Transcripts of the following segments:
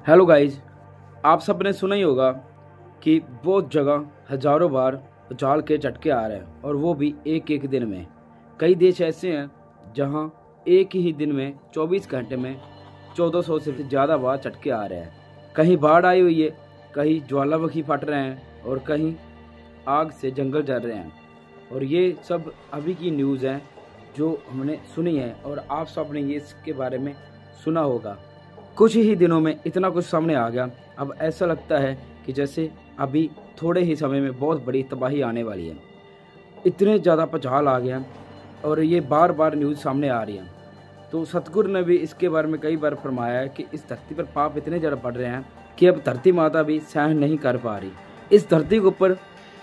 Hello guys, आप सब ने सुना ही होगा कि बहुत जगह हजारों बार भूचाल के झटके आ रहे हैं और वो भी एक एक दिन में। कई देश ऐसे हैं जहां एक ही दिन में 24 घंटे में 1400 से ज़्यादा बार झटके आ रहे हैं। कहीं बाढ़ आई हुई है, कहीं ज्वालामुखी फट रहे हैं और कहीं आग से जंगल जल रहे हैं। और ये सब अभी की न्यूज़ हैं जो हमने सुनी है और आप सब ने ये इसके बारे में सुना होगा। कुछ ही दिनों में इतना कुछ सामने आ गया, अब ऐसा लगता है कि जैसे अभी थोड़े ही समय में बहुत बड़ी तबाही आने वाली है। इतने ज़्यादा भूचाल आ गया और ये बार बार न्यूज़ सामने आ रही है। तो सतगुरु ने भी इसके बारे में कई बार फरमाया है कि इस धरती पर पाप इतने ज़्यादा बढ़ रहे हैं कि अब धरती माता भी सहन नहीं कर पा रही। इस धरती के ऊपर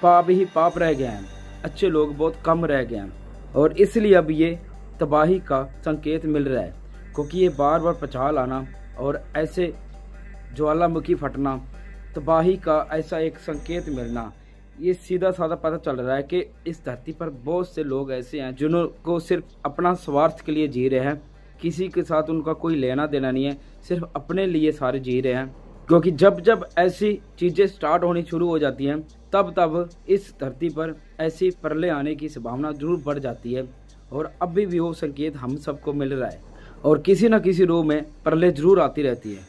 पाप ही पाप रह गए हैं, अच्छे लोग बहुत कम रह गए हैं और इसलिए अब ये तबाही का संकेत मिल रहा है। क्योंकि ये बार बार भूचाल आना और ऐसे ज्वालामुखी फटना, तबाही का ऐसा एक संकेत मिलना, ये सीधा साधा पता चल रहा है कि इस धरती पर बहुत से लोग ऐसे हैं जिनको सिर्फ अपना स्वार्थ के लिए जी रहे हैं। किसी के साथ उनका कोई लेना देना नहीं है, सिर्फ अपने लिए सारे जी रहे हैं। क्योंकि जब जब ऐसी चीज़ें स्टार्ट होनी शुरू हो जाती हैं तब तब इस धरती पर ऐसी प्रलय आने की संभावना जरूर बढ़ जाती है। और अभी भी वो संकेत हम सबको मिल रहा है और किसी न किसी रूप में प्रलय जरूर आती रहती है।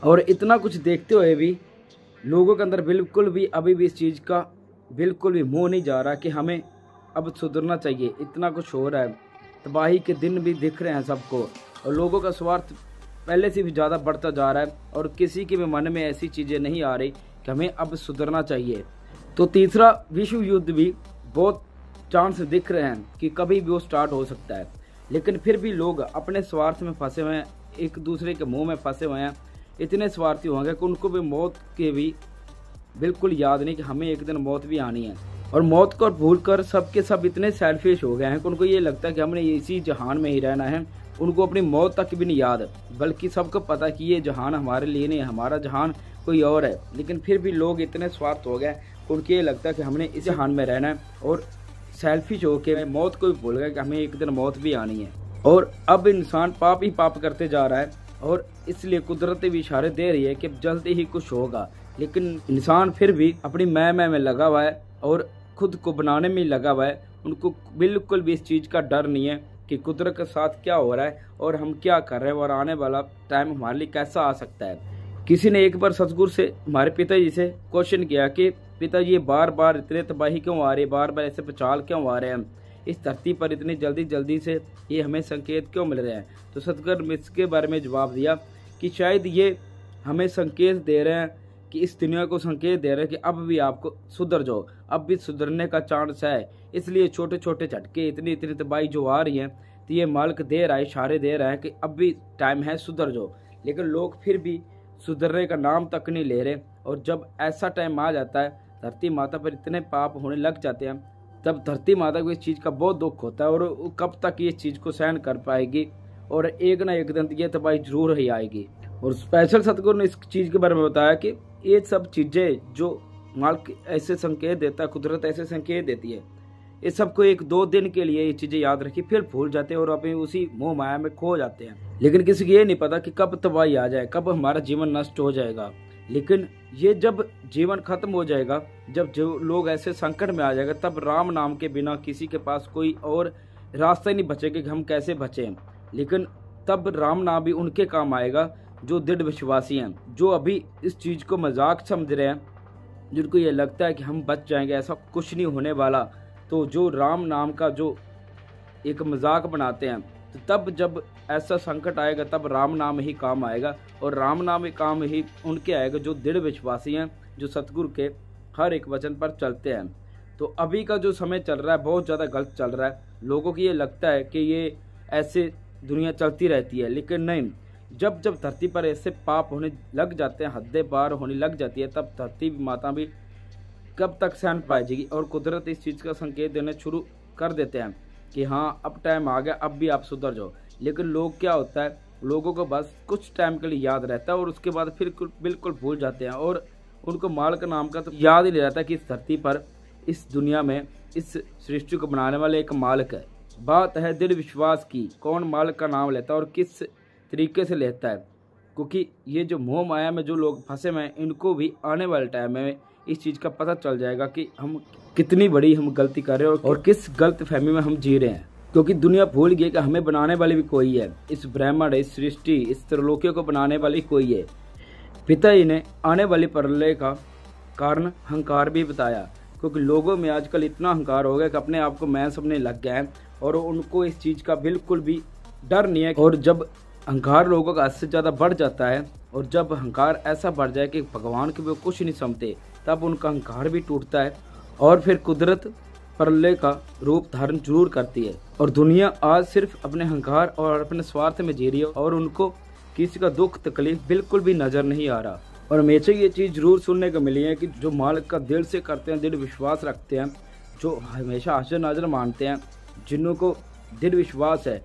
और इतना कुछ देखते हुए भी लोगों के अंदर बिल्कुल भी अभी भी इस चीज़ का बिल्कुल भी मुँह नहीं जा रहा कि हमें अब सुधरना चाहिए। इतना कुछ हो रहा है, तबाही के दिन भी दिख रहे हैं सबको और लोगों का स्वार्थ पहले से भी ज़्यादा बढ़ता जा रहा है और किसी के भी मन में ऐसी चीज़ें नहीं आ रही कि हमें अब सुधरना चाहिए। तो तीसरा विश्व युद्ध भी बहुत चांस दिख रहे हैं कि कभी भी वो स्टार्ट हो सकता है। लेकिन फिर भी लोग अपने स्वार्थ में फंसे हुए हैं, एक दूसरे के मुंह में फंसे हुए हैं। इतने स्वार्थी होंगे कि उनको भी मौत के भी बिल्कुल याद नहीं कि हमें एक दिन मौत भी आनी है। और मौत को भूल कर सबके सब इतने सेल्फिश हो गए हैं कि उनको ये लगता है कि हमने इसी जहान में ही रहना है। उनको अपनी मौत तक भी नहीं याद, बल्कि सबको पता कि ये जहान हमारे लिए नहीं है, हमारा जहान कोई और है। लेकिन फिर भी लोग इतने स्वार्थ हो गए, उनको ये लगता है कि हमने इस जहान में रहना है और सेल्फिश होके मौत को भी भूल गए कि हमें एक दिन मौत भी आनी है। और अब इंसान पाप ही पाप करते जा रहा है और इसलिए कुदरत भी इशारे दे रही है कि जल्दी ही कुछ होगा। लेकिन इंसान फिर भी अपनी मैं में लगा हुआ है और खुद को बनाने में लगा हुआ है। उनको बिल्कुल भी इस चीज़ का डर नहीं है कि कुदरत के साथ क्या हो रहा है और हम क्या कर रहे हैं और आने वाला टाइम हमारे लिए कैसा आ सकता है। किसी ने एक बार सतगुरु से, हमारे पिताजी से क्वेश्चन किया कि पिताजी ये बार बार इतने तबाही क्यों आ रही है, बार बार ऐसे भूचाल क्यों आ रहे हैं, इस धरती पर इतनी जल्दी जल्दी से ये हमें संकेत क्यों मिल रहे हैं। तो सतगुरु ने इसके बारे में जवाब दिया कि शायद ये हमें संकेत दे रहे हैं कि इस दुनिया को संकेत दे रहे हैं कि अब भी आपको सुधर जाओ, अब भी सुधरने का चांस है। इसलिए छोटे छोटे झटके, इतनी इतनी तबाही जो आ रही है, तो ये मालिक दे रहा है, इशारे दे रहा है कि अब भी टाइम है, सुधर जाओ। लेकिन लोग फिर भी सुधरने का नाम तक नहीं ले रहे। और जब ऐसा टाइम आ जाता है, धरती माता पर इतने पाप होने लग जाते हैं, तब धरती माता को इस चीज़ का बहुत दुख होता है और वो कब तक ये चीज़ को सहन कर पाएगी। और एक ना एक दिन ये तबाही जरूर ही आएगी। और स्पेशल सतगुरु ने इस चीज़ के बारे में बताया कि ये सब चीज़ें जो मालिक ऐसे संकेत देता है, कुदरत ऐसे संकेत देती है, इस सबको एक दो दिन के लिए ये चीज़ें याद रखी, फिर भूल जाते हैं और अपने उसी मोह माया में खो जाते हैं। लेकिन किसी को ये नहीं पता कि कब तबाही आ जाए, कब हमारा जीवन नष्ट हो जाएगा। लेकिन ये जब जीवन खत्म हो जाएगा, जब जो लोग ऐसे संकट में आ जाएगा, तब राम नाम के बिना किसी के पास कोई और रास्ता ही नहीं बचेगा कि हम कैसे बचें। लेकिन तब राम नाम भी उनके काम आएगा जो दृढ़ विश्वासी हैं, जो अभी इस चीज़ को मजाक समझ रहे हैं, जिनको ये लगता है कि हम बच जाएंगे, ऐसा कुछ नहीं होने वाला। तो जो राम नाम का जो एक मजाक बनाते हैं, तो तब जब ऐसा संकट आएगा तब राम नाम ही काम आएगा। और राम नाम ही काम ही उनके आएगा जो दृढ़ विश्वासी हैं, जो सतगुरु के हर एक वचन पर चलते हैं। तो अभी का जो समय चल रहा है बहुत ज़्यादा गलत चल रहा है। लोगों को ये लगता है कि ये ऐसे दुनिया चलती रहती है, लेकिन नहीं। जब जब धरती पर ऐसे पाप होने लग जाते हैं, हदें पार होने लग जाती है, तब धरती माता भी कब तक सहन पाएगी। और कुदरत इस चीज़ का संकेत देने शुरू कर देते हैं कि हाँ अब टाइम आ गया, अब भी आप सुधर जाओ। लेकिन लोग क्या होता है, लोगों को बस कुछ टाइम के लिए याद रहता है और उसके बाद फिर बिल्कुल भूल जाते हैं। और उनको मालिक नाम का तो याद ही नहीं रहता कि इस धरती पर, इस दुनिया में, इस सृष्टि को बनाने वाले एक मालिक है। बात है दृढ़ विश्वास की, कौन मालिक का नाम लेता है और किस तरीके से लेता है। क्योंकि ये जो मोह माया में जो लोग फंसे हुए हैं, इनको भी आने वाले टाइम में इस चीज़ का पता चल जाएगा कि हम कितनी बड़ी हम गलती कर रहे हैं और किस गलत फहमी में हम जी रहे हैं। क्योंकि दुनिया भूल गई कि हमें बनाने वाली भी कोई है, इस ब्रह्मांड, इस सृष्टि, इस त्रिलोकियों को बनाने वाली कोई है। पिता जी ने आने वाली प्रलय का कारण अहंकार भी बताया, क्योंकि लोगों में आजकल इतना अहंकार हो गया कि अपने आप को मैं समझने लग गया है और उनको इस चीज़ का बिल्कुल भी डर नहीं है। और जब अहंकार लोगों का हद से ज़्यादा बढ़ जाता है और जब अहंकार ऐसा बढ़ जाए कि भगवान के वो कुछ नहीं समझते, तब उनका अहंकार भी टूटता है और फिर कुदरत प्रलय का रूप धारण जरूर करती है। और दुनिया आज सिर्फ अपने अहंकार और अपने स्वार्थ में जी रही है और उनको किसी का दुख तकलीफ बिल्कुल भी नजर नहीं आ रहा। और हमेशा ये चीज़ जरूर सुनने को मिली है कि जो मालिक का दिल से करते हैं, दृढ़ विश्वास रखते हैं, जो हमेशा हाजिर नाजर मानते हैं, जिन्हों को दृढ़ विश्वास है,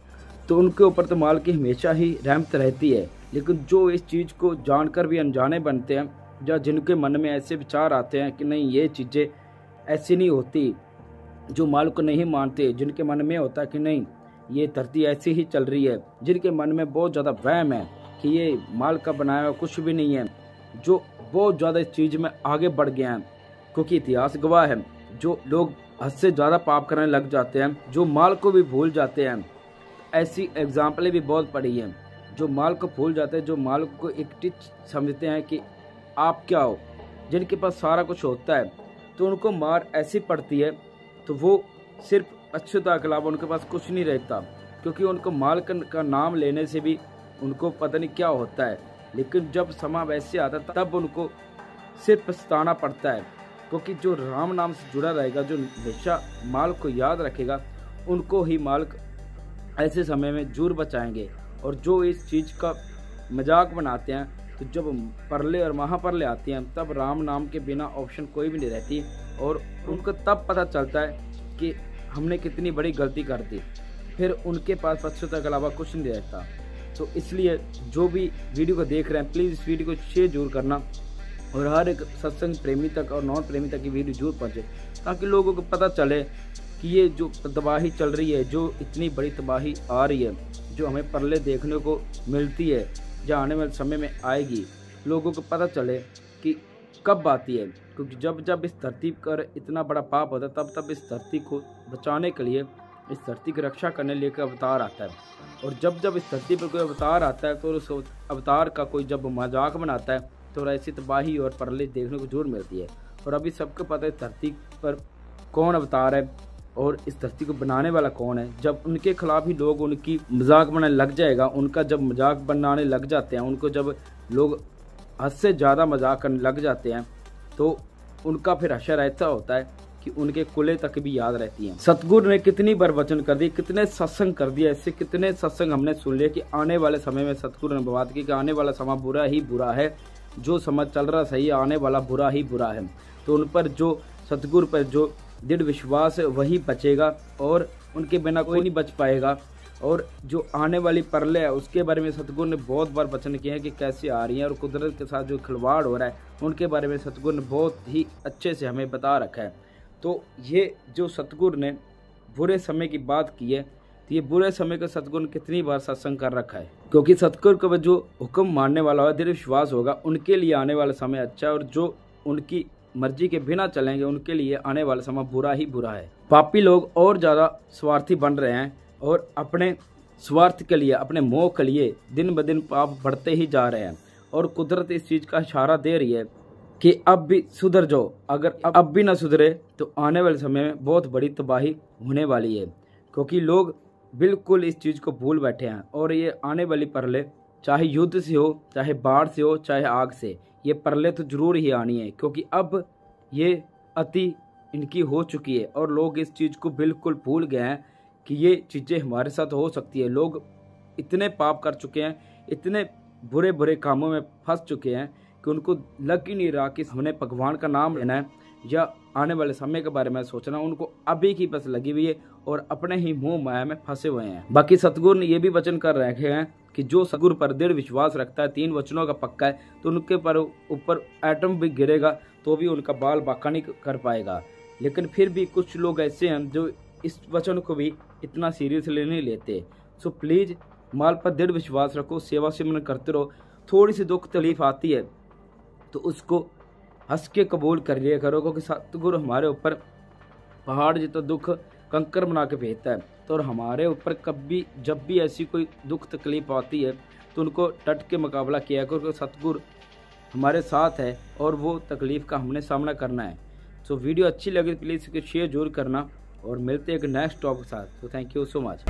तो उनके ऊपर तो मालिक की हमेशा ही रहमत रहती है। लेकिन जो इस चीज़ को जानकर भी अनजाने बनते हैं या जिनके मन में ऐसे विचार आते हैं कि नहीं ये चीज़ें ऐसी नहीं होती, जो मालिक को नहीं मानते, जिनके मन में होता है कि नहीं ये धरती ऐसी ही चल रही है, जिनके मन में बहुत ज़्यादा वहम है कि ये मालिक का बनाया हुआ कुछ भी नहीं है, जो बहुत ज़्यादा इस चीज़ में आगे बढ़ गए हैं। क्योंकि इतिहास गवाह है, जो लोग हद से ज़्यादा पाप करने लग जाते हैं, जो मालिक को भी भूल जाते हैं, ऐसी एग्जाम्पलें भी बहुत पड़ी हैं। जो मालिक को भूल जाते हैं, जो मालिक को एक टिच समझते हैं कि आप क्या हो, जिनके पास सारा कुछ होता है, तो उनको मार ऐसी पड़ती है तो वो सिर्फ अछूता के अलावा उनके पास कुछ नहीं रहता। क्योंकि उनको मालिक का नाम लेने से भी उनको पता नहीं क्या होता है, लेकिन जब समा वैसे आता तब उनको सिर्फ पछताना पड़ता है। क्योंकि जो राम नाम से जुड़ा रहेगा, जो हमेशा मालिक को याद रखेगा, उनको ही मालिक ऐसे समय में जरूर बचाएंगे। और जो इस चीज़ का मजाक बनाते हैं, तो जब प्रलय और महाप्रलय आती हैं तब राम नाम के बिना ऑप्शन कोई भी नहीं रहती और उनको तब पता चलता है कि हमने कितनी बड़ी गलती कर दी, फिर उनके पास पछताने के अलावा कुछ नहीं रहता। तो इसलिए जो भी वीडियो को देख रहे हैं, प्लीज़ इस वीडियो को शेयर जरूर करना और हर एक सत्संग प्रेमी तक और नॉन प्रेमी तक की वीडियो जरूर पहुँचे, ताकि लोगों को पता चले कि ये जो तबाही चल रही है, जो इतनी बड़ी तबाही आ रही है, जो हमें प्रलय देखने को मिलती है, जो आने वाले समय में आएगी, लोगों को पता चले कि कब आती है। क्योंकि जब जब इस धरती पर इतना बड़ा पाप होता है, तब तब इस धरती को बचाने के लिए, इस धरती की रक्षा करने लेकर अवतार आता है। और जब जब इस धरती पर कोई अवतार आता है, तो उस अवतार का कोई जब मजाक बनाता है, तो ऐसी तबाही और प्रलय देखने को जरूर मिलती है। और अभी सबको पता है धरती पर कौन अवतार है और इस धरती को बनाने वाला कौन है। जब उनके खिलाफ ही लोग उनकी मजाक बनाने लग जाएगा, उनका जब मजाक बनाने लग जाते हैं, उनको जब लोग हद से ज़्यादा मजाक करने लग जाते हैं, तो उनका फिर हशर ऐसा होता है कि उनके कुले तक भी याद रहती हैं। सतगुरु ने कितनी बार वचन कर दी, कितने सत्संग कर दिया, ऐसे कितने सत्संग हमने सुन लिए कि आने वाले समय में सतगुरु ने बात की कि आने वाला समय बुरा ही बुरा है, जो समय चल रहा सही है, आने वाला बुरा ही बुरा है। तो उन पर जो सतगुरु पर जो दृढ़ विश्वास है वही बचेगा और उनके बिना कोई नहीं बच पाएगा। और जो आने वाली प्रलय है उसके बारे में सतगुरु ने बहुत बार वचन किए हैं कि कैसे आ रही है और कुदरत के साथ जो खिलवाड़ हो रहा है, उनके बारे में सतगुरु ने बहुत ही अच्छे से हमें बता रखा है। तो ये जो सतगुरु ने बुरे समय की बात की है, तो ये बुरे समय का सतगुरु ने कितनी बार सत्संग कर रखा है। क्योंकि सतगुरु का जो हुक्म मानने वाला होगा, दृढ़ विश्वास होगा, उनके लिए आने वाला समय अच्छा है। और जो उनकी मर्जी के बिना चलेंगे, उनके लिए आने वाला समय बुरा ही बुरा है। पापी लोग और ज़्यादा स्वार्थी बन रहे हैं और अपने स्वार्थ के लिए, अपने मोह के लिए दिन ब दिन पाप बढ़ते ही जा रहे हैं। और कुदरत इस चीज़ का इशारा दे रही है कि अब भी सुधर जाओ। अगर अब भी ना सुधरे तो आने वाले समय में बहुत बड़ी तबाही होने वाली है। क्योंकि लोग बिल्कुल इस चीज़ को भूल बैठे हैं और ये आने वाली प्रलय चाहे युद्ध से हो, चाहे बाढ़ से हो, चाहे आग से, ये प्रलय तो जरूर ही आनी है। क्योंकि अब ये अति इनकी हो चुकी है और लोग इस चीज़ को बिल्कुल भूल गए हैं कि ये चीज़ें हमारे साथ हो सकती है। लोग इतने पाप कर चुके हैं, इतने बुरे बुरे कामों में फंस चुके हैं कि उनको लग ही नहीं रहा कि हमने भगवान का नाम लेना है या आने वाले समय के बारे में सोचना। उनको अभी की बस लगी हुई है और अपने ही मोह माया में फंसे हुए हैं। बाकी सतगुरु ने ये भी वचन कर रखे हैं कि जो सतगुरु पर दृढ़ विश्वास रखता है, 3 वचनों का पक्का है, तो उनके पर ऊपर एटम भी गिरेगा तो भी उनका बाल बाका नहीं कर पाएगा। लेकिन फिर भी कुछ लोग ऐसे हैं जो इस वचन को भी इतना सीरियसली नहीं लेते। सो प्लीज़ माल पर दृढ़ विश्वास रखो, सेवा सिमरन करते रहो, थोड़ी सी दुख तकलीफ आती है तो उसको हंस के कबूल कर लिया करो, क्योंकि सतगुरु हमारे ऊपर पहाड़ जितना दुख कंकर बना के भेजता है। तो और हमारे ऊपर कभी जब भी ऐसी कोई दुख तकलीफ आती है तो उनको डट के मुकाबला किया करो, क्योंकि सतगुरु हमारे साथ है और वो तकलीफ़ का हमने सामना करना है। सो वीडियो अच्छी लगी तो प्लीज़ इसको शेयर जरूर करना और मिलते हैं एक नेक्स्ट टॉपिक के साथ। तो थैंक यू सो मच।